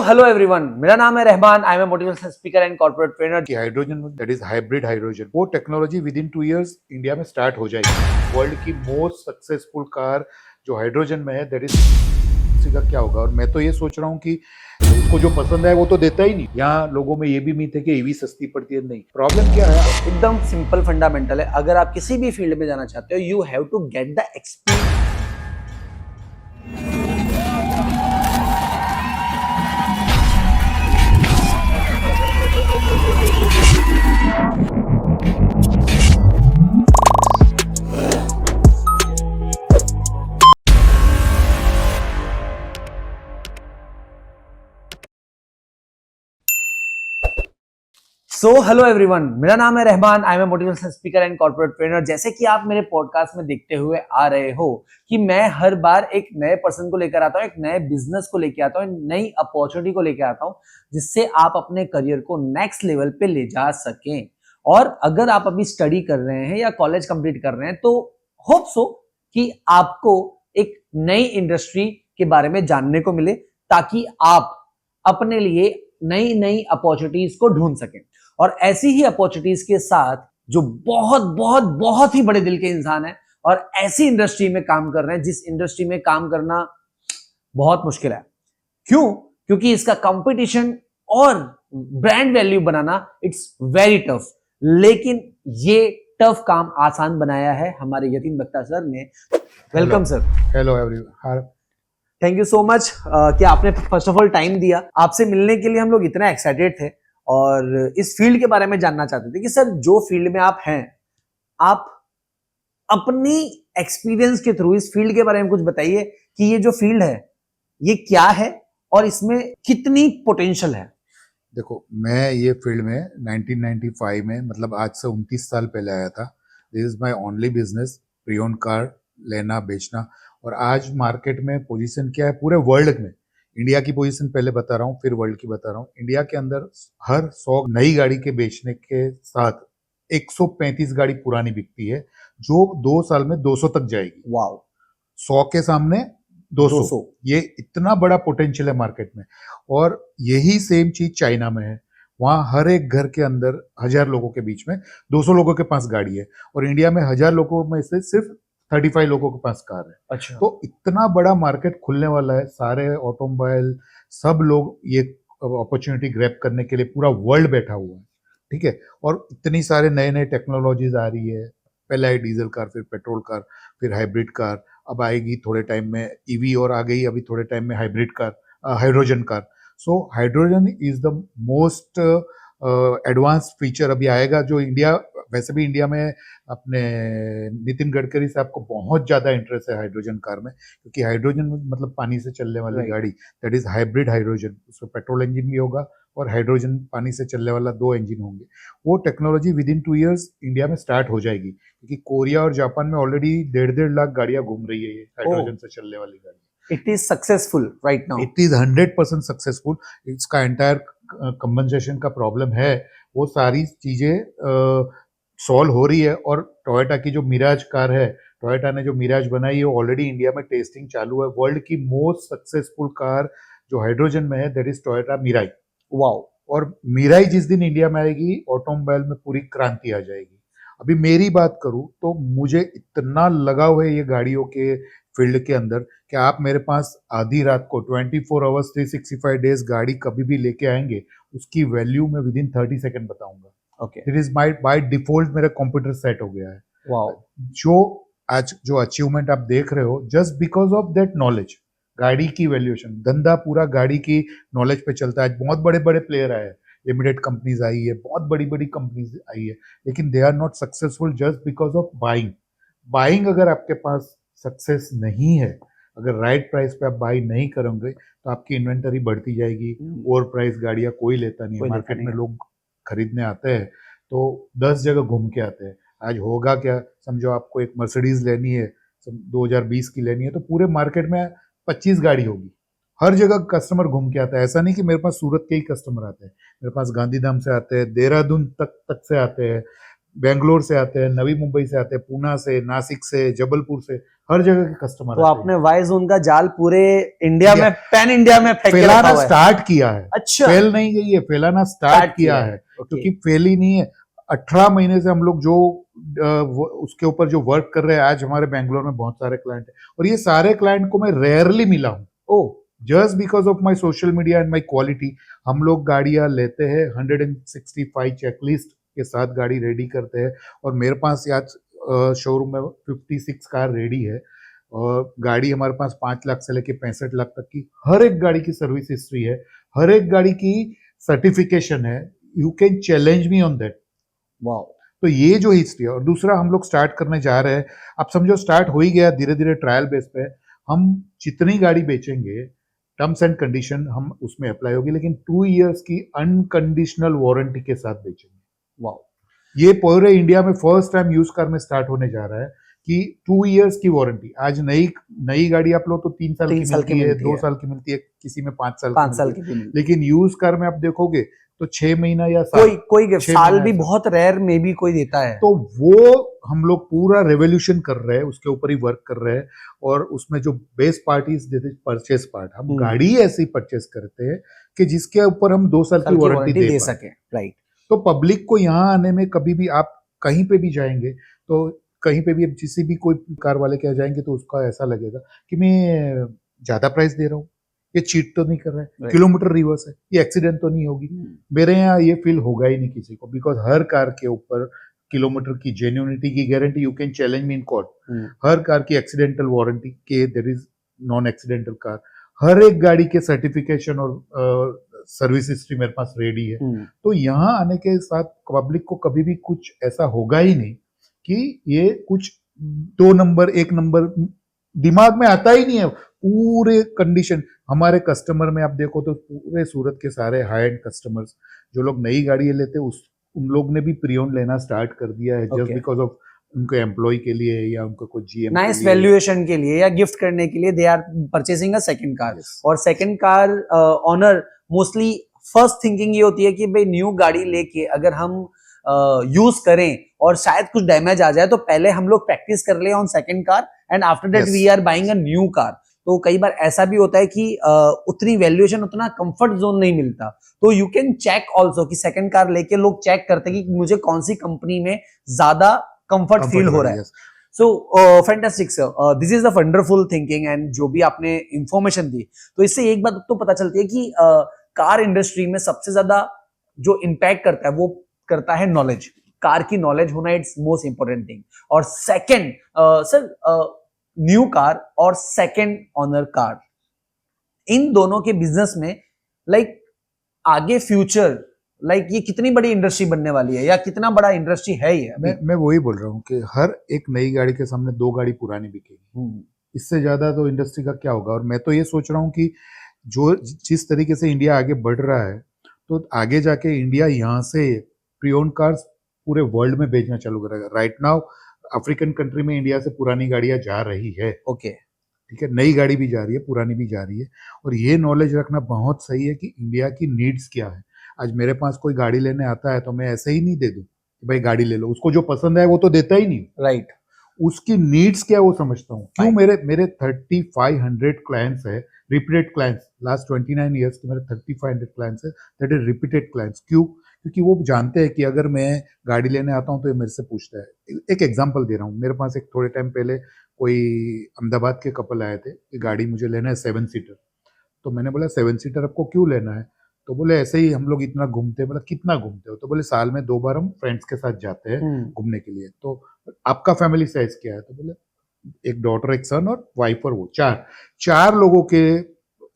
Hello everyone, मेरा नाम है Rahman. I am a motivational speaker and corporate trainer. कि hydrogen that is hybrid hydrogen वो टेक्नोलॉजी विद इन 2 years इंडिया में स्टार्ट हो जाएगी। वर्ल्ड की मोस्ट सक्सेसफुल कार जो हाइड्रोजन में है दैट इज का क्या होगा। और मैं तो ये सोच रहा हूँ कि उसको जो पसंद है वो तो देता ही नहीं। यहाँ लोगों में ये भी मीथ है कि ईवी सस्ती पड़ती है। नहीं, प्रॉब्लम क्या है? एकदम सिंपल फंडामेंटल है। अगर आप किसी भी फील्ड में जाना चाहते हो, you have to get the experience. Hello everyone, मेरा नाम है Rahman. I am a motivational speaker and corporate trainer. जैसे कि आप मेरे पॉडकास्ट में देखते हुए आ रहे हो कि मैं हर बार एक नए पर्सन को लेकर आता हूँ, एक नए बिजनेस को लेकर आता हूँ, नई अपॉर्चुनिटी को लेकर आता हूँ, जिससे आप अपने करियर को नेक्स्ट लेवल पे ले जा सकें। और अगर आप अभी स्टडी कर रहे हैं या कॉलेज कंप्लीट कर रहे हैं तो होप सो कि आपको एक नई इंडस्ट्री के बारे में जानने को मिले, ताकि आप अपने लिए नई नई अपॉर्चुनिटीज को ढूंढ सकें। और ऐसी ही अपॉर्चुनिटीज के साथ जो बहुत बहुत बहुत ही बड़े दिल के इंसान है और ऐसी इंडस्ट्री में काम कर रहे हैं जिस इंडस्ट्री में काम करना बहुत मुश्किल है। क्यों? क्योंकि इसका कंपटीशन और brand value banana it's very tough. लेकिन ये टफ काम आसान बनाया है हमारे यतीन बख्तर सर ने। Welcome sir. Hello everyone, thank you so much कि आपने फर्स्ट ऑफ ऑल टाइम दिया। आपसे मिलने के लिए हम लोग इतना एक्साइटेड थे और इस फील्ड के बारे में जानना चाहते थे कि सर जो फील्ड में आप हैं, आप अपनी एक्सपीरियंस के थ्रू इस फील्ड के बारे में कुछ बताइए कि ये जो फील्ड है ये क्या है और इसमें कितनी पोटेंशियल है। देखो, मैं ये फील्ड में 1995 में, मतलब आज से 29 साल पहले आया था। This is my only business, pre owned car लेना बेचना। और आज मार्केट में पोजीशन क्या है पूरे वर्ल्ड में? इंडिया की पोजीशन पहले बता रहा हूँ, फिर वर्ल्ड की बता रहा हूँ। इंडिया के अंदर हर 100 नई गाड़ी के बेचने के साथ 135 गाड़ी पुरानी बिकती है, जो 2 साल में 200 तक जाएगी। वाओ! 100 के सामने 200। ये इतना बड़ा पोटेंशियल है मार्केट में। और यही सेम चीज चाइना में है। वहां हर एक घर के अंदर 1000 लोगों के बीच में 200 लोगों के पास गाड़ी है, और इंडिया में 1000 लोगों में से सिर्फ 35 लोगों के पास कार है। अच्छा। तो इतना बड़ा मार्केट खुलने वाला है। सारे ऑटोमोबाइल सब लोग ये अपॉर्चुनिटी ग्रैब करने के लिए पूरा वर्ल्ड बैठा हुआ है, ठीक है। और इतनी सारे नए नए टेक्नोलॉजीज आ रही है। पहले आई डीजल कार, फिर पेट्रोल कार, फिर हाइब्रिड कार, अब आएगी थोड़े टाइम में ईवी, और आ गई अभी थोड़े टाइम में hybrid car, hydrogen car. So hydrogen is the most advance feature अभी आएगा, जो इंडिया, वैसे भी इंडिया में अपने नितिन गडकरी साहब को बहुत ज़्यादा इंटरेस्ट है हाइड्रोजन कार में, क्योंकि हाइड्रोजन मतलब पानी से चलने वाली गाड़ी, दैट इज हाइब्रिड हाइड्रोजन। उसमें पेट्रोल इंजन भी होगा और हाइड्रोजन पानी से चलने वाला 2 इंजन होंगे। वो टेक्नोलॉजी विद इन 2 years इंडिया में स्टार्ट हो जाएगी, क्योंकि कोरिया और जापान में ऑलरेडी 1.5 लाख गाड़ियां घूम रही है ये हाइड्रोजन से चलने वाली गाड़ी। It is successful right now. It is 100% successful. इसका एंटायर कंपनसेशन का प्रॉब्लम है, वो सारी चीजें सॉल्व हो रही है। और टोयोटा की जो मिराज कार है, टोयोटा ने जो मिराज बनाई है, ऑलरेडी इंडिया में टेस्टिंग चालू है। वर्ल्ड की मोस्ट सक्सेसफुल कार जो हाइड्रोजन में है that is Toyota Mirai. Wow! और मिराई जिस दिन इंडिया में आएगी, ऑटोमोबाइल में पूरी क्रांति आ जाएगी। अभी मेरी बात करूं तो मुझे इतना लगाव है ये गाड़ियों के फील्ड के अंदर कि आप मेरे पास आधी रात को 24 आवर्स 365 डेज गाड़ी कभी भी लेके आएंगे, उसकी वैल्यू मैं विद इन 30 सेकंड बताऊंगा। Okay. It is my by default मेरा कंप्यूटर सेट हो गया है। वाओ! जो आज जो अचीवमेंट आप देख रहे हो, just because of that knowledge. गाड़ी की वैल्यूएशन, धंधा पूरा गाड़ी की नॉलेज पे चलता है। बहुत बड़े बड़े प्लेयर आए हैं, लिमिटेड कंपनीज आई है, बहुत बड़ी बड़ी कंपनीज आई है, लेकिन they are not successful just because of buying. Buying अगर आपके पास सक्सेस नहीं है, अगर राइट प्राइस पे आप बाई नहीं करोगे, तो आपकी इन्वेंटरी बढ़ती जाएगी। ओवर प्राइस गाड़ियां कोई लेता नहीं है। मार्केट में लोग खरीदने आते हैं तो 10 जगह घूम के आते हैं। आज होगा क्या, समझो आपको एक मर्सिडीज लेनी है, 2020 की लेनी है, तो पूरे मार्केट में 25 गाड़ी होगी। हर जगह कस्टमर घूम के आता है। ऐसा नहीं कि मेरे पास सूरत के ही कस्टमर आते हैं, मेरे पास गांधीधाम से आते हैं, देहरादून तक से आते हैं, बेंगलोर से आते हैं, नवी मुंबई से आते हैं, पूना से, नासिक से, जबलपुर से, हर जगह के कस्टमर तो आपने वाई जोन का जाल पूरे इंडिया में, पैन इंडिया में फेंक के रखा फैलाना हुआ है। स्टार्ट किया है। अच्छा, फैल नहीं गई है, फैलाना स्टार्ट किया है, ओके। क्योंकि फैली नहीं है। 18 महीने से हम लोग जो उसके ऊपर जो वर्क कर रहे हैं, आज हमारे बेंगलोर में बहुत सारे क्लाइंट हैं, और ये सारे क्लाइंट को मैं रेयरली मिला हूँ, oh, just because of my social media and my quality. हम लोग गाड़ियां लेते हैं, 165 चेकलिस्ट के साथ गाड़ी रेडी करते हैं, और मेरे पास आज शोरूम में 56 कार रेडी है, और गाड़ी हमारे पास 5 लाख से लेके 65 लाख तक की हर एक गाड़ी की सर्विस हिस्ट्री है, हर एक गाड़ी की सर्टिफिकेशन है। You can challenge me on that. Wow. तो ये जो हिस्ट्री है, और दूसरा हम लोग स्टार्ट करने जा रहे हैं, आप समझो स्टार्ट हो ही गया, धीरे धीरे ट्रायल बेस पे हम जितनी गाड़ी बेचेंगे, टर्म्स एंड कंडीशन हम उसमें अप्लाई होगी, लेकिन 2 इयर्स की अनकंडीशनल वारंटी के साथ बेचेंगे। वाओ। ये पूरे इंडिया में फर्स्ट टाइम यूज कार में स्टार्ट होने जा रहा है कि 2 इयर्स की वारंटी। आज नई गाड़ी आप लो तो 3 साल की मिलती है, 2 साल की मिलती है, किसी में 5 साल की मिलती है, लेकिन यूज कार में आप देखोगे तो 6 महीना या साल, कोई साल भी बहुत रेयर में भी कोई देता है। तो वो हम लोग पूरा रेवोल्यूशन कर रहे हैं, उसके ऊपर ही वर्क कर रहे हैं, और उसमें जो best part is purchase part. हम गाड़ी ऐसी परचेस करते हैं कि जिसके ऊपर हम 2 साल की वारंटी दे सके। राइट। तो पब्लिक को यहाँ आने में, कभी भी आप कहीं पे भी जाएंगे, तो कहीं पे भी किसी भी कोई कार वाले के यहाँ जाएंगे, तो उसका ऐसा लगेगा कि मैं ज्यादा प्राइस दे रहा हूँ, ये चीट तो नहीं कर रहा है, किलोमीटर रिवर्स है, ये एक्सीडेंट तो नहीं होगी। मेरे यहाँ ये फील होगा ही नहीं किसी को, बिकॉज हर कार के ऊपर किलोमीटर की जेन्युइनिटी की guarantee, you can challenge me in court. हर कार की एक्सीडेंटल वारंटी के there is non accidental car, हर एक गाड़ी के सर्टिफिकेशन और सर्विस हिस्ट्री मेरे पास रेडी है। तो यहाँ आने के साथ पब्लिक को कभी भी कुछ ऐसा होगा ही नहीं कि ये कुछ 2 नंबर 1 नंबर दिमाग में आता ही नहीं है। पूरे कंडीशन हमारे कस्टमर में आप देखो तो पूरे सूरत के सारे हाई एंड कस्टमर्स जो लोग नई गाड़ी लेते हैं, उन लोग ने भी प्री ओन्ड लेना स्टार्ट कर दिया है, जस्ट बिकॉज ऑफ उनके एम्प्लॉय के लिए या उनका कुछ जीएम नाइस वैल्यूएशन के लिए या गिफ्ट करने के लिए they are purchasing a second car. और second car owner mostly first thinking ये होती है कि भाई न्यू गाड़ी लेके अगर हम यूज करें और शायद कुछ डैमेज आ जाए, तो पहले हम लोग प्रैक्टिस कर ले on second car and after that we are buying a new car. तो कई बार ऐसा भी होता है कि उतनी वैल्यूएशन, उतना कंफर्ट जोन नहीं मिलता। तो यू कैन चेक ऑल्सो कि सेकंड कार लेके लोग चेक करते हैं कि मुझे कौन सी कंपनी में ज्यादा कंफर्ट फील हो रहा है। सो fantastic sir, this is the wonderful thinking. And जो भी आपने इंफॉर्मेशन दी, तो इससे एक बात तो पता चलती है कि कार इंडस्ट्री में सबसे ज्यादा जो इम्पैक्ट करता है वो करता है नॉलेज। कार की नॉलेज होना इट्स मोस्ट इंपॉर्टेंट थिंग। और सेकंड सर, न्यू कार और सेकंड ऑनर कार, इन दोनों के बिजनेस में लाइक आगे फ्यूचर, लाइक ये कितनी बड़ी इंडस्ट्री बनने वाली है या कितना बड़ा इंडस्ट्री है ये? मैं वही बोल रहा हूँ कि हर एक नई गाड़ी के सामने 2 गाड़ी पुरानी बिकेगी, इससे ज्यादा तो इंडस्ट्री का क्या होगा। और मैं तो ये सोच रहा हूँ कि जो जिस तरीके से इंडिया आगे बढ़ रहा है, तो आगे जाके इंडिया यहाँ से प्री ओन्ड कार्स पूरे वर्ल्ड में बेचना चालू करेगा। राइट नाउ अफ्रीकन कंट्री में इंडिया से पुरानी गाड़ियां जा रही है, ओके, ठीक है, नई गाड़ी भी जा रही है, पुरानी भी जा रही है। और ये नॉलेज रखना बहुत सही है कि इंडिया की नीड्स क्या है। आज मेरे पास कोई गाड़ी लेने आता है तो मैं ऐसे ही नहीं दे दूं कि भाई गाड़ी ले लो, उसको जो पसंद है वो तो देता ही नहीं। राइट, उसकी नीड्स क्या वो समझता हूँ। क्यों मेरे 3500 क्लाइंट्स है, रिपीटेड क्लाइंट्स, लास्ट 29 ईयर्स के मेरे 3500 क्लाइंट्स है, दैट इज रिपीटेड क्लाइंट्स। क्यों? क्योंकि वो जानते हैं कि अगर मैं गाड़ी लेने आता हूँ तो ये मेरे से पूछता है। एक एग्जांपल दे रहा हूँ, मेरे पास एक थोड़े टाइम पहले कोई अहमदाबाद के कपल आए थे कि गाड़ी मुझे लेना है 7 सीटर। तो मैंने बोला 7 सीटर आपको क्यों लेना है? तो बोले ऐसे ही हम लोग इतना घूमते हैं। बोला कितना घूमते हो? तो बोले साल में 2 बार हम फ्रेंड्स के साथ जाते हैं घूमने के लिए। तो आपका फैमिली साइज क्या है? तो बोले एक डॉटर, एक सन और वाइफ, और वो चार लोगों के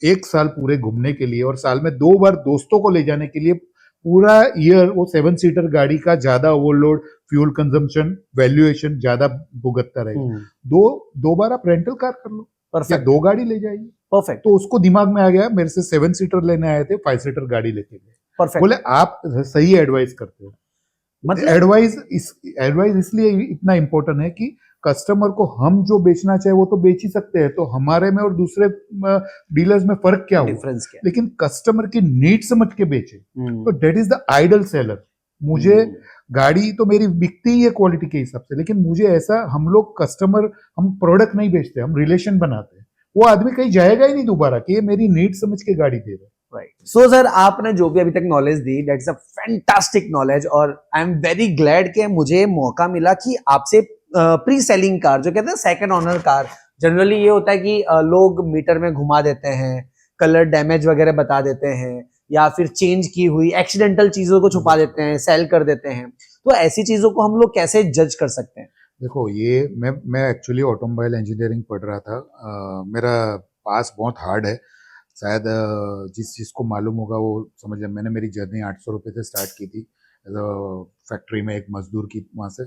1 साल पूरे घूमने के लिए, और साल में 2 बार दोस्तों को ले जाने के लिए पूरा ईयर वो 7 सीटर गाड़ी का ज्यादा ओवरलोड, फ्यूल कंजम्पशन, वैल्यूएशन ज्यादा भुगतता रहेगा। दो बार आप रेंटल कार कर लो, या 2 गाड़ी ले जाइए। परफेक्ट। तो उसको दिमाग में आ गया, मेरे से 7 सीटर लेने आए थे, 5 सीटर गाड़ी लेके गए। परफेक्ट। बोले आप सही एडवाइस करते हो। मतलब एडवाइस इसलिए इतना इंपॉर्टेंट है कि कस्टमर को हम जो बेचना चाहे वो तो बेच ही सकते हैं, तो हमारे में और दूसरे डीलर्स में फर्क क्या हुआ? डिफरेंस क्या? लेकिन कस्टमर की नीड समझ के बेचे, तो that is the ideal seller. मुझे गाड़ी तो मेरी बिकती ही है क्वालिटी के हिसाब से, लेकिन मुझे ऐसा, हम लोग कस्टमर, हम प्रोडक्ट नहीं बेचते, हम रिलेशन बनाते हैं। वो आदमी कहीं जाएगा ही नहीं दोबारा कि ये मेरी नीड समझ के गाड़ी दे रहा है। राइट। सो सर, आपने जो भी अभी तक knowledge the, that's a fantastic knowledge, और आई एम वेरी ग्लैड कि मुझे मौका मिला कि आपसे प्री सेलिंग कार, जो कहते हैं सेकंड ओनर कार, जनरली ये होता है कि लोग मीटर में घुमा देते हैं, कलर डैमेज वगैरह बता देते हैं, या फिर चेंज की हुई एक्सीडेंटल चीजों को छुपा देते हैं, सेल कर देते हैं। तो ऐसी चीजों को हम लोग कैसे जज कर सकते हैं? देखो, ये मैं एक्चुअली ऑटोमोबाइल इंजीनियरिंग पढ़ रहा था। मेरा पास बहुत हार्ड है, शायद जिस चीज़ को मालूम होगा वो समझ लें। मैंने मेरी जर्नी 800 रुपये से स्टार्ट की थी, एज अ फैक्ट्री में एक मजदूर की, वहाँ से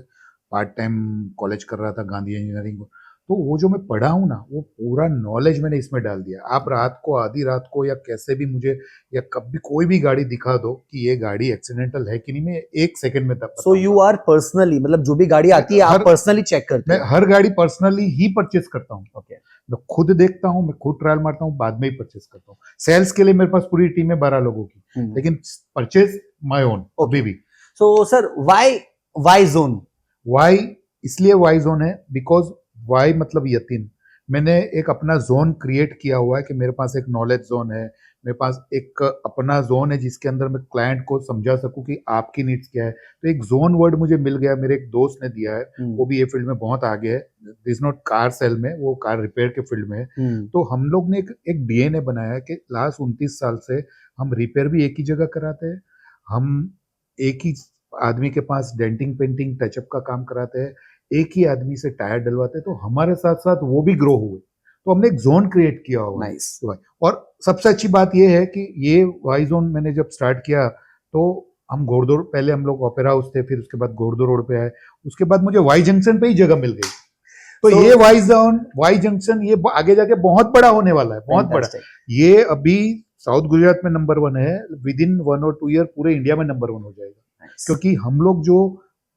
पार्ट टाइम कॉलेज कर रहा था गांधी इंजीनियरिंग। तो वो जो मैं पढ़ा हूँ ना, वो पूरा नॉलेज मैंने इसमें डाल दिया। आप रात को, आधी रात को, या कैसे भी मुझे, या कभी कोई भी गाड़ी दिखा दो कि ये गाड़ी एक्सीडेंटल है कि नहीं, मैं 1 सेकंड में तब सो यू आर पर्सनली, मतलब जो भी गाड़ी आती है आप पर्सनली चेक करते मैं हैं? हर गाड़ी पर्सनली ही परचेस करता हूँ। ओके। मैं खुद देखता हूँ, मैं खुद ट्रायल मारता हूँ, बाद में ही परचेस करता हूँ। सेल्स के लिए मेरे पास पूरी टीम है 12 लोगों की, लेकिन परचेस माय ओन अभी भी। So sir, why zone? Y इसलिए वाई जोन है बिकॉज वाई मतलब यतीन। मैंने एक अपना जोन क्रिएट किया हुआ है कि मेरे पास एक नॉलेज जोन है, मेरे पास एक अपना जोन है जिसके अंदर मैं क्लाइंट को समझा सकूं कि आपकी नीड्स क्या है। तो एक जोन वर्ड मुझे मिल गया, मेरे एक दोस्त ने दिया है, वो भी ये फील्ड में बहुत आगे है। दिस नॉट कार सेल में, वो कार रिपेयर के फील्ड में है। तो हम लोग ने एक डीएनए बनाया है कि लास्ट 29 साल से हम रिपेयर भी एक ही जगह कराते हैं, हम एक ही आदमी के पास डेंटिंग पेंटिंग टचअप का काम कराते हैं, एक ही आदमी से टायर डलवाते हैं। तो हमारे साथ साथ वो भी ग्रो हुए, तो हमने एक जोन क्रिएट किया हुआ है। नाइस। और सबसे अच्छी बात ये है कि ये वाई जोन मैंने जब स्टार्ट किया, तो हम घोड़दौड़, पहले हम लोग ओपेरा हाउस थे, फिर उसके बाद घोड़दौड़ रोड पे आए, उसके बाद मुझे वाई जंक्शन पे ही जगह मिल गई। तो ये वाई जोन, वाई जंक्शन, ये आगे जाके बहुत बड़ा होने वाला है, बहुत बड़ा। ये अभी साउथ गुजरात में नंबर 1 है, विद इन 1 और 2 ईयर पूरे इंडिया में नंबर 1 हो जाएगा। क्योंकि हम लोग जो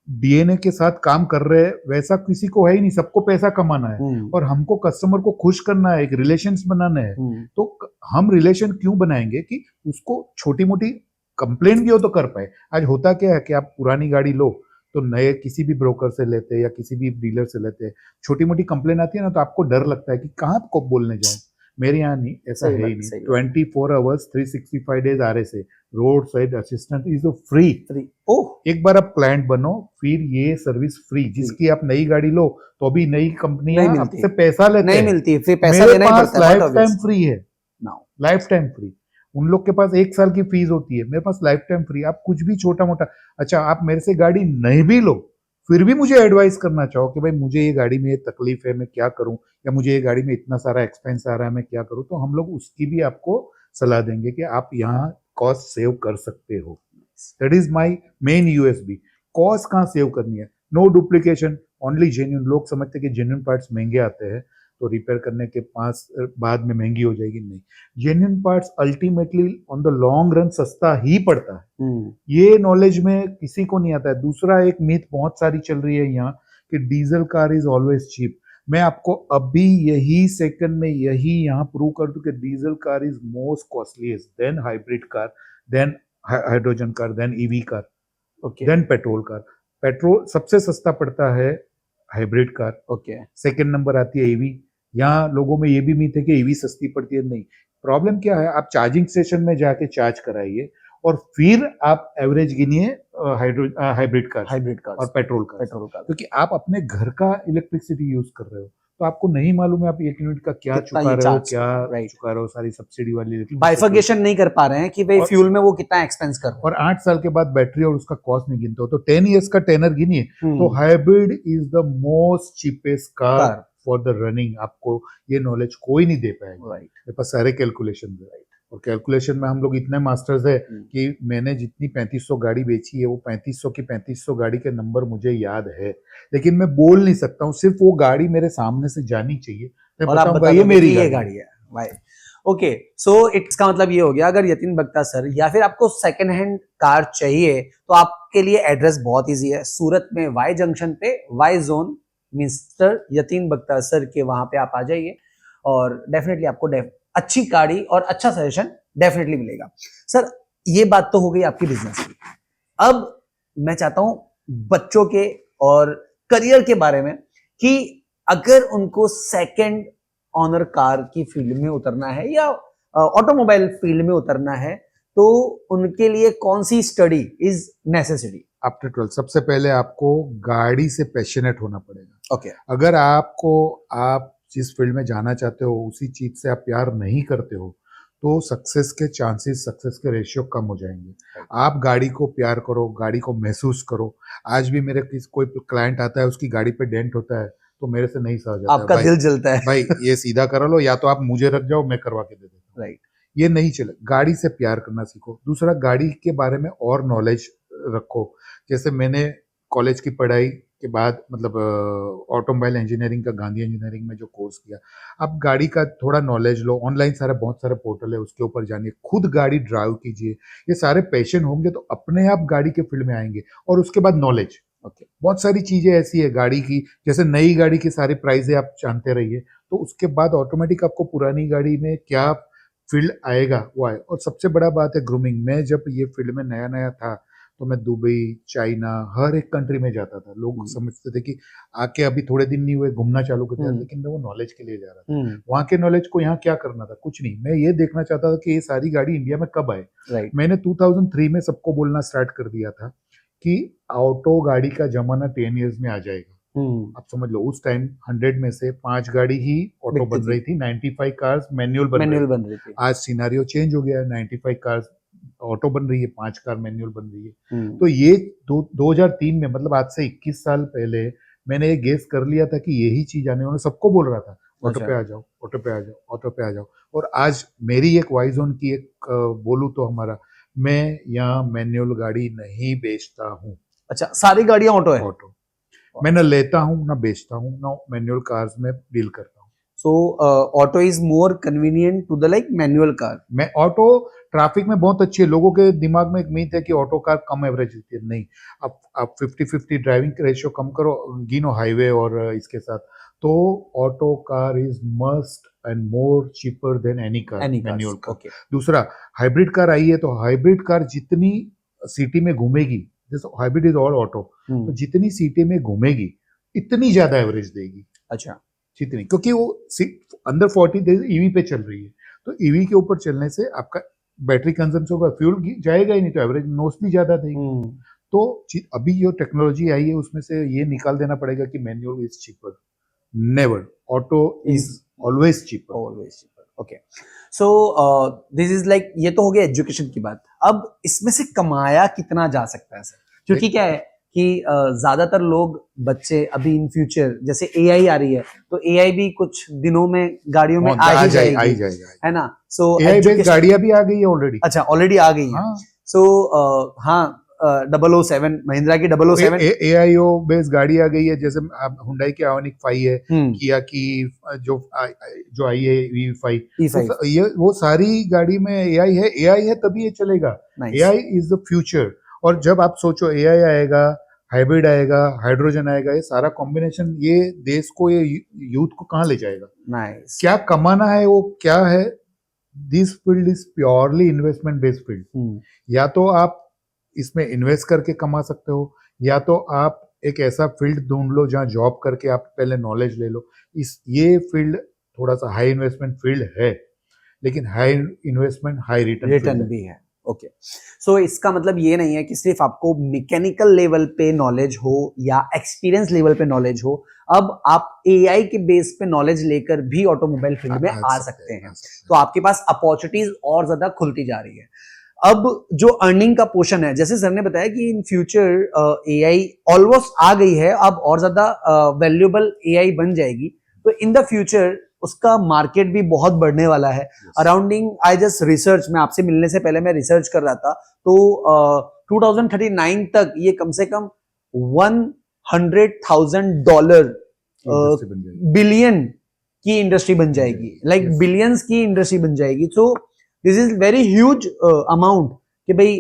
डीएनए के साथ काम कर रहे हैं वैसा किसी को है ही नहीं, सबको पैसा कमाना है और हमको कस्टमर को खुश करना है, एक रिलेशंस बनाना है। तो हम रिलेशन क्यों बनाएंगे कि उसको छोटी मोटी कंप्लेन भी हो तो कर पाए। आज होता क्या है कि आप पुरानी गाड़ी लो तो नए किसी भी ब्रोकर से लेते हैं या किसी भी डीलर से लेते हैं, छोटी मोटी कंप्लेन आती है ना, तो आपको डर लगता है कि कहाँ को बोलने जाए। मेरे यहाँ नहीं, ऐसा है ही नहीं। 24 hours 365 days RSA, road side assistant, is free. Oh, एक बार आप क्लाइंट बनो, फिर ये सर्विस फ्री। जिसकी आप नई गाड़ी लो तो अभी नई कंपनियां आपसे पैसा लेते हैं, नहीं मिलती, फिर पैसा देना ही पड़ता है। लाइफ टाइम फ्री है, लाइफ टाइम फ्री। उन लोग के पास 1 साल की फीस होती है, मेरे पास लाइफ टाइम फ्री। आप कुछ भी छोटा मोटा, अच्छा आप मेरे से गाड़ी नहीं भी लो, फिर भी मुझे एडवाइस करना चाहो कि भाई मुझे ये गाड़ी में ये तकलीफ है, मैं क्या करूं, या मुझे ये गाड़ी में इतना सारा एक्सपेंस आ रहा है, मैं क्या करूं, तो हम लोग उसकी भी आपको सलाह देंगे कि आप यहाँ कॉस्ट सेव कर सकते हो। That is my main USB. Cost कहाँ सेव करनी है? No duplication, only genuine. लोग समझते हैं कि जेन्युइन पार्ट्स महंगे आते हैं तो रिपेयर करने के पास बाद में महंगी हो जाएगी। नहीं, genuine parts ultimately on the long run सस्ता ही पड़ता है। ये नॉलेज में किसी को नहीं आता है। दूसरा एक मिथ बहुत सारी चल रही है यहाँ कि diesel car is always cheap. मैं आपको अभी यही सेकंड में यही यहाँ प्रूव कर दूं कि diesel car is most costliest then hybrid car, then hydrogen car, then EV car, then petrol car. Petrol सबसे सस्ता पड़ता है हाइब्रिड कार, सेकंड नंबर आती है ईवी। यहाँ लोगों में ये भी मिथ है कि ईवी सस्ती पड़ती है। नहीं, प्रॉब्लम क्या है, आप चार्जिंग स्टेशन में जाके चार्ज कराइए और फिर आप एवरेज गिनिए हाइब्रिड कार और पेट्रोल कार, क्योंकि आप अपने घर का इलेक्ट्रिसिटी यूज कर रहे हो तो आपको नहीं मालूम है आप 1 यूनिट का क्या चुका रहे हो, चुका रहे हो। सारी सब्सिडी वाली बाइफर्केशन नहीं कर पा रहे हैं कि भाई फ्यूल में वो कितना एक्सपेंस कर रहे हैं। और 8 साल के बाद बैटरी और उसका कॉस्ट नहीं गिनते हो तो 10 इयर्स का टेनर गिनिए। तो hybrid is the most cheapest car for the running. आपको ये नॉलेज कोई नहीं दे पाएगा। मेरे पास सारे कैलकुलेशन है, और कैलकुलेशन में हम लोग इतने मास्टर्स है कि मैंने जितनी 3500 गाड़ी बेची है वो 3500 की 3500 गाड़ी के नंबर मुझे याद है, लेकिन मैं बोल नहीं सकता हूँ। सिर्फ वो गाड़ी मेरे सामने से जानी चाहिए, मैं और आप ये मेरी गाड़ी है भाई। ओके, सो इसका मतलब ये हो गया, अगर यतीन बख्ता सर या फिर आपको सेकंड हैंड कार चाहिए तो आपके लिए एड्रेस बहुत इजी है। सूरत में वाई जंक्शन पे Y zone mister Yatin Bakhta sir के वहां पे आप आ जाइए और डेफिनेटली आपको अच्छी गाड़ी और अच्छा सजेशन डेफिनेटली मिलेगा। सर, ये बात तो हो गई आपकी बिजनेस की। अब मैं चाहता हूं बच्चों के और करियर के बारे में कि अगर उनको सेकंड ऑनर कार की फील्ड में उतरना है या ऑटोमोबाइल फील्ड में उतरना है तो उनके लिए कौन सी स्टडी इज नेसेसरी? आफ्टर 12 सबसे पहले आपको गाड़ी से पैशनेट होना पड़ेगा। ओके। अगर आप जिस फील्ड में जाना चाहते हो उसी चीज से आप प्यार नहीं करते हो तो सक्सेस के चांसेस, सक्सेस के रेशियो कम हो जाएंगे। आप गाड़ी को प्यार करो, गाड़ी को महसूस करो। आज भी मेरे कोई क्लाइंट आता है, उसकी गाड़ी पे डेंट होता है तो मेरे से नहीं सहा जाता आपका है, दिल जलता है। भाई ये सीधा करा लो या तो आप मुझे रख जाओ, मैं करवा के दे देता हूँ। राइट। ये नहीं चले। गाड़ी से प्यार करना सीखो। दूसरा, गाड़ी के बारे में और नॉलेज रखो। जैसे मैंने कॉलेज की पढ़ाई के बाद मतलब ऑटोमोबाइल इंजीनियरिंग का गांधी इंजीनियरिंग में जो कोर्स किया, आप गाड़ी का थोड़ा नॉलेज लो। ऑनलाइन बहुत सारे पोर्टल है, उसके ऊपर जानिए, खुद गाड़ी ड्राइव कीजिए। ये सारे पैशन होंगे तो अपने आप गाड़ी के फील्ड में आएंगे। और उसके बाद नॉलेज। ओके। बहुत सारी चीजें ऐसी है गाड़ी की, जैसे नई गाड़ी की सारी प्राइजें आप जानते रहिए, तो उसके बाद ऑटोमेटिक आपको पुरानी गाड़ी में क्या फील्ड आएगा वो आए। और सबसे बड़ा बात है ग्रूमिंग। मैं जब ये फील्ड में नया नया था तो मैं दुबई, चाइना, हर एक कंट्री में जाता था। लोग समझते थे कि आके अभी थोड़े दिन नहीं हुए घूमना चालू कर दिया, लेकिन मैं वो नॉलेज के लिए जा रहा था। वहाँ के नॉलेज को यहाँ क्या करना था? कुछ नहीं। मैं ये देखना चाहता था कि ये सारी गाड़ी इंडिया में कब आए। राइट। मैंने 2003 में सबको बोलना स्टार्ट कर दिया था कि ऑटो गाड़ी का जमाना 10 इयर्स में आ जाएगा। आप समझ लो, उस टाइम 100 में से 5 गाड़ी ही ऑटो बन रही थी, 95 कार्स मैनुअल बन रही थी। आज सिनारियो चेंज हो गया है, 95 कार्स ऑटो बन रही है, 5 कार मैनुअल बन रही है। तो ये 2003 में, मतलब आज से 21 साल पहले, मैंने ये गेस कर लिया था कि यही चीज आने वाली। सबको बोल रहा था ऑटो पे आ जाओ, ऑटो पे आ जाओ, ऑटो पे आ जाओ। और आज मेरी एक वाइजोन की एक बोलूं तो हमारा, मैं यहाँ मैनुअल गाड़ी नहीं बेचता हूँ। अच्छा, सारी गाड़ियां ऑटो है? ऑटो। मैं न लेता हूँ ना बेचता हूँ, ना मैनुअल कार्स में डील करता हूँ। So auto is more convenient to the like manual car. मैं ऑटो ट्रैफिक में बहुत अच्छी है। लोगों के दिमाग में एक मीथ है कि ऑटो कार कम एवरेज देती है। नहीं, आप 50-50 ड्राइविंग रेशियो कम करो, गिनो हाईवे और इसके साथ, तो auto car is must and more cheaper than any car, manual car. दूसरा, हाइब्रिड कार आई है, तो हाइब्रिड कार जितनी सिटी में घूमेगी, जैसे हाइब्रिड इज ऑल ऑटो, तो जितनी सिटी में घूमेगी इतनी ज्यादा एवरेज देगी। अच्छा। जितनी, क्योंकि वो अंदर 40 ईवी पे चल रही है, तो ईवी के ऊपर चलने से आपका बैटरी कंजम्पशन होगा, फ्यूल जाएगा ही नहीं, तो एवरेज मोस्टली ज्यादा देगी। तो अभी जो टेक्नोलॉजी आई है उसमें से ये निकाल देना पड़ेगा कि manual is cheaper. Never, auto is always cheaper, always cheaper. Okay. So this is like, ये तो हो गया एजुकेशन की बात। अब इसमें से कमाया कितना जा सकता है सर? क्योंकि क्या है कि ज्यादातर लोग, बच्चे अभी इन फ्यूचर, जैसे एआई आ रही है, तो एआई भी कुछ दिनों में गाड़ियों में आ ही जाएगी, है ना? सो एआई बेस्ड गाड़ियां भी आ गई है ऑलरेडी। अच्छा, ऑलरेडी आ गई है। सो हाँ, 007 महिंद्रा की 007 एआईओ बेस्ड गाड़ी आ गई है। जैसे हुंडई की आयोनिक 5 है, किया की जो आई है E5, ये वो सारी गाड़ी में एआई है तभी ये चलेगा। AI is the future. और जब आप सोचो एआई आएगा, हाइब्रिड आएगा, हाइड्रोजन आएगा, ये सारा कॉम्बिनेशन ये देश को, ये यूथ को कहाँ ले जाएगा? नाइस। क्या कमाना है वो क्या है? This field is purely investment based field. या तो आप इसमें इन्वेस्ट करके कमा सकते हो, या तो आप एक ऐसा फील्ड ढूंढ लो जहाँ जॉब करके आप पहले नॉलेज ले लो। ये फील्ड थोड़ा सा हाई इन्वेस्टमेंट फील्ड है, लेकिन हाई इन्वेस्टमेंट हाई रिटर्न भी है। ओके। सो इसका मतलब ये नहीं है कि सिर्फ आपको मैकेनिकल लेवल पे नॉलेज हो या एक्सपीरियंस लेवल पे नॉलेज हो। अब आप एआई के बेस पे नॉलेज लेकर भी ऑटोमोबाइल फील्ड में आ सकते हैं। तो आपके पास अपॉर्चुनिटीज और ज्यादा खुलती जा रही है। अब जो अर्निंग का पोर्शन है, जैसे सर ने बताया कि इन फ्यूचर एआई ऑलमोस्ट आ गई है, अब और ज्यादा वैल्यूएबल एआई बन जाएगी, तो इन द फ्यूचर उसका मार्केट भी बहुत बढ़ने वाला है। अराउंडिंग, आई जस्ट रिसर्च, मैं आपसे मिलने से पहले मैं रिसर्च कर रहा था, तो 2039 तक ये कम से कम $100,000 बिलियन की इंडस्ट्री बन जाएगी, लाइक बिलियंस की इंडस्ट्री बन जाएगी। So this is very huge amount कि भाई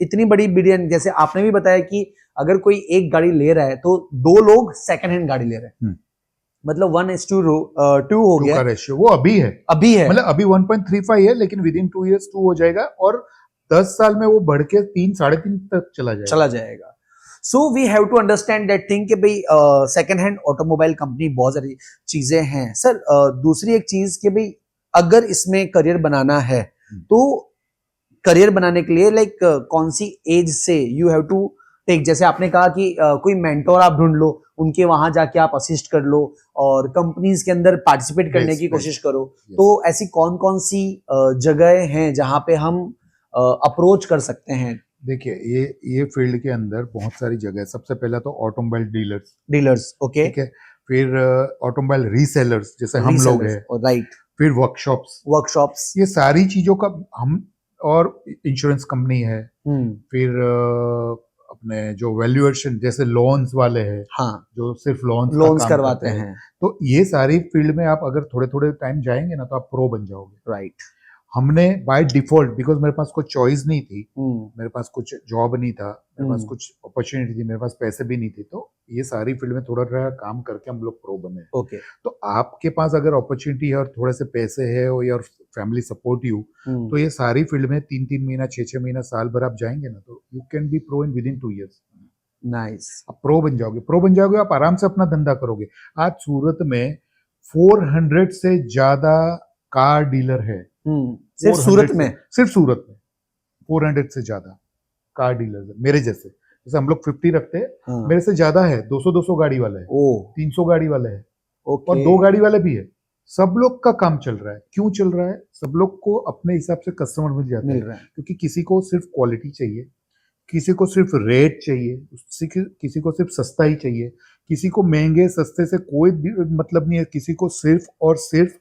इतनी बड़ी बिलियन। जैसे आपने भी बताया कि अगर कोई एक गाड़ी ले रहा है तो 2 लोग सेकंड हैंड गाड़ी ले रहे हैं, मतलब 1:2 हो गया रेशियो। वो अभी है मतलब अभी 1.35 है, लेकिन विद इन 2 इयर्स 2 हो जाएगा, और 10 साल में वो बढ़ के 3-3.5 तक चला जाएगा। So we have to understand that thing कि भाई सेकंड हैंड ऑटोमोबाइल कंपनी बहुत सारी चीजें हैं सर। दूसरी एक चीज कि भाई अगर इसमें करियर बनाना है तो करियर बनाने के लिए लाइक कौन सी एज से यू हैव टू टेक, जैसे आपने कहा कि कोई मेंटोर आप ढूंढ लो, उनके वहां जाके आप असिस्ट कर लो और कंपनीज के अंदर पार्टिसिपेट करने Yes, की right. कोशिश करो। Yes. तो ऐसी कौन कौन सी जगह हैं जहां पे हम अप्रोच कर सकते हैं? देखिए, ये फील्ड के अंदर बहुत सारी जगह है। सबसे पहला तो ऑटोमोबाइल डीलर्स, ओके, ठीक है। फिर ऑटोमोबाइल रीसेलर्स जैसे हम लोग हैं, राइट, फिर वर्कशॉप्स, ये सारी चीजों का हम, और इंश्योरेंस कंपनी है, फिर अपने जो वैल्यूएशन जैसे लोन्स वाले हैं, हाँ, जो सिर्फ लोन्स लोन्स करवाते हैं, तो ये सारी फील्ड में आप अगर थोड़े थोड़े टाइम जाएंगे ना तो आप प्रो बन जाओगे। राइट। हमने बाय डिफॉल्ट, बिकॉज मेरे पास कोई चॉइस नहीं थी, मेरे पास कुछ जॉब नहीं था, मेरे पास कुछ अपॉर्चुनिटी थी, मेरे पास पैसे भी नहीं थे, तो ये सारी फील्ड में थोड़ा थोड़ा काम करके हम लोग प्रो बने। ओके, तो आपके पास अगर अपॉर्चुनिटी है और थोड़े से पैसे है और योर फैमिली सपोर्ट यू, तो ये सारी फील्ड में 3-3 महीना, 6-6 महीना, साल भर आप जाएंगे ना तो you can be pro in with इन 2 years। नाइस। आप प्रो बन जाओगे, आप आराम से अपना धंधा करोगे। आज सूरत में 400 से ज्यादा कार डीलर है, सिर्फ सूरत में? सिर्फ सूरत में 400 से ज्यादा कार डीलर है मेरे जैसे हम लोग 50 रखते हैं, हाँ। मेरे से ज्यादा है, 200 गाड़ी वाला है, 300 गाड़ी वाला है, और 2 गाड़ी वाले भी है। सब लोग का काम चल रहा है। क्यों चल रहा है? सब लोग को अपने हिसाब से कस्टमर मिल जाते हैं, क्योंकि किसी को सिर्फ क्वालिटी चाहिए, किसी को सिर्फ रेट चाहिए, किसी को सिर्फ सस्ता ही चाहिए, किसी को महंगे सस्ते से कोई मतलब नहीं है, किसी को सिर्फ और सिर्फ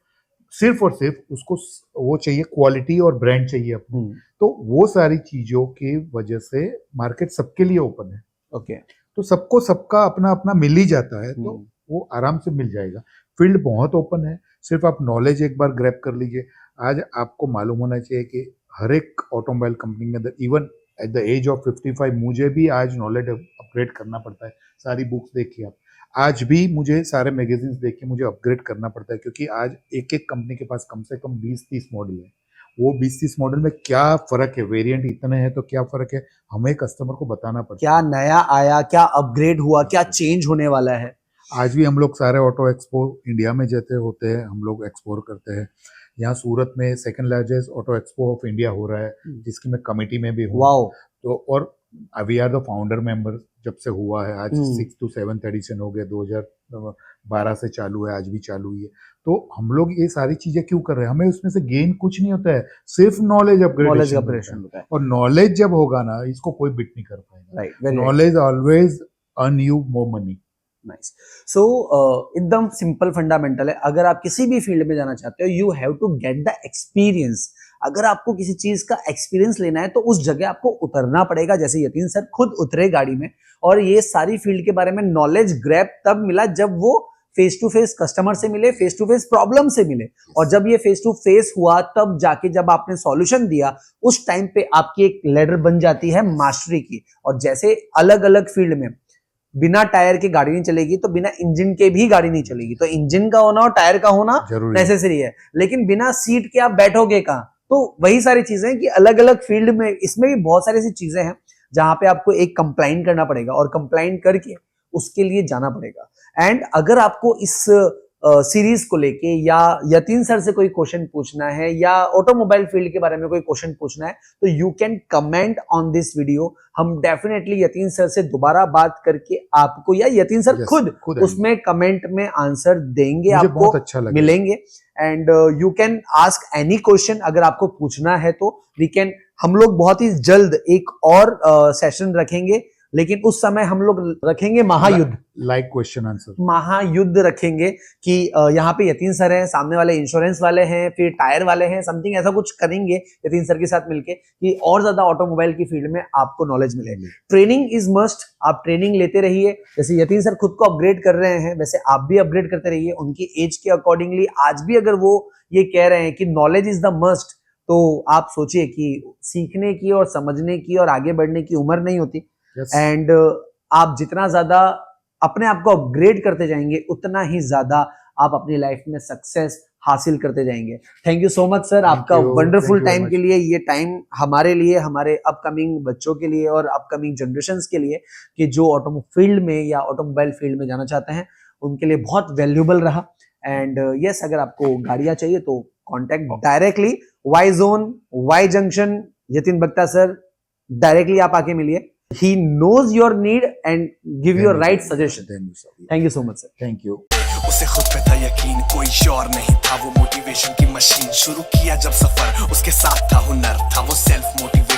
उसको वो चाहिए, क्वालिटी और ब्रांड चाहिए अपनी। तो वो सारी चीजों की वजह से मार्केट सबके लिए ओपन है। ओके, तो सबको सबका अपना अपना मिल ही जाता है, तो वो आराम से मिल जाएगा। फील्ड बहुत ओपन है, सिर्फ आप नॉलेज एक बार ग्रैब कर लीजिए। आज आपको मालूम होना चाहिए कि हर एक ऑटोमोबाइल कंपनी के अंदर, even at the age of 55, मुझे भी आज नॉलेज अपग्रेड करना पड़ता है। सारी बुक्स देखिए आप, आज भी मुझे सारे मैगजीन्स देख के मुझे अपग्रेड करना पड़ता है, क्योंकि आज एक एक कंपनी के पास कम से कम 20-30 मॉडल है। वो 20-30 मॉडल में क्या फर्क है, वेरिएंट इतने हैं तो क्या फर्क है, हमें कस्टमर को बताना पड़ता है। क्या नया आया, क्या अपग्रेड हुआ, क्या चेंज होने वाला है। आज भी हम लोग सारे ऑटो एक्सपो इंडिया में जैसे होते हैं, हम लोग एक्सप्लोर करते हैं। यहाँ सूरत में second largest auto expo of India हो रहा है, जिसकी मैं कमेटी में भी हूँ। तो और we are the founder member जब से हुआ है। आज 6th to 7th एडिशन हो गए, 2012 से चालू है, आज भी चालू ही है। तो हम लोग ये सारी चीजें क्यों कर रहे हैं? हमें उसमें से गेन कुछ नहीं होता है, सिर्फ नॉलेज अपग्रेडेशन होता है। और नॉलेज जब होगा ना, इसको कोई बिट नहीं कर पाएगा। Knowledge always earn you more money. Nice. So एकदम सिंपल फंडामेंटल है। अगर आप किसी भी फील्ड में जाना चाहते हो, you have to get the experience. अगर आपको किसी चीज का एक्सपीरियंस लेना है तो उस जगह आपको उतरना पड़ेगा, जैसे यतीन सर खुद उतरे गाड़ी में। और ये सारी फील्ड के बारे में नॉलेज ग्रैब तब मिला जब वो फेस टू फेस कस्टमर से मिले, फेस टू फेस प्रॉब्लम से मिले। और जब ये फेस टू फेस हुआ, तब जाके जब आपने सॉल्यूशन दिया, उस टाइम पे आपकी एक लेडर बन जाती है मास्टरी की। और जैसे अलग अलग फील्ड में बिना टायर के गाड़ी नहीं चलेगी, तो बिना इंजन के भी गाड़ी नहीं चलेगी। तो इंजन का होना और टायर का होना नेसेसरी है, लेकिन बिना सीट के आप बैठोगे कहां? तो वही सारी चीजें कि अलग अलग फील्ड में, इसमें भी बहुत सारी ऐसी चीजें हैं जहां पे आपको एक कंप्लाइंट करना पड़ेगा और कंप्लाइंट करके उसके लिए जाना पड़ेगा। एंड अगर आपको इस सीरीज को लेके या यतीन सर से कोई क्वेश्चन पूछना है या ऑटोमोबाइल फील्ड के बारे में कोई क्वेश्चन पूछना है, तो you can comment on this video. हम डेफिनेटली यतीन सर से दोबारा बात करके आपको, या यतीन सर खुद उसमें कमेंट में आंसर देंगे, आपको बहुत अच्छा मिलेंगे। And you can ask any question अगर आपको पूछना है तो। वी कैन, हम लोग बहुत ही जल्द एक और सेशन रखेंगे, लेकिन उस समय हम लोग रखेंगे महायुद्ध, लाइक क्वेश्चन आंसर महायुद्ध रखेंगे कि यहाँ पे यतीन सर हैं, सामने वाले इंश्योरेंस वाले हैं, फिर टायर वाले हैं, समथिंग ऐसा कुछ करेंगे यतीन सर के साथ मिलके कि और ज्यादा ऑटोमोबाइल की फील्ड में आपको नॉलेज मिले। ट्रेनिंग इज मस्ट, आप ट्रेनिंग लेते रहिए। जैसे यतीन सर खुद को अपग्रेड कर रहे हैं, वैसे आप भी अपग्रेड करते रहिए उनकी एज के अकॉर्डिंगली। आज भी अगर वो ये कह रहे हैं कि नॉलेज इज द मस्ट, तो आप सोचिए कि सीखने की और समझने की और आगे बढ़ने की उम्र नहीं होती। एंड आप जितना ज्यादा अपने आप को अपग्रेड करते जाएंगे, उतना ही ज्यादा आप अपनी लाइफ में सक्सेस हासिल करते जाएंगे। Thank you so much sir, आपका you. Wonderful Thank you very time much. के लिए, ये टाइम हमारे लिए, हमारे अपकमिंग बच्चों के लिए और अपकमिंग जनरेशंस के लिए कि जो फील्ड में या ऑटोमोबाइल फील्ड में जाना चाहते हैं उनके लिए बहुत वैल्यूबल रहा। एंड यस, अगर आपको गाड़ियां चाहिए तो contact directly Y zone, Y junction, Yatin Bakhta sir, directly आप आके मिलिए। He knows your need and give your right suggestion. Thank you so much sir. Thank you. उसे खुद पे था यकीन, कोई और नहीं था, वो मोटिवेशन की मशीन। शुरू किया जब सफर, उसके साथ था हुनर, था वो सेल्फ मोटिवेट।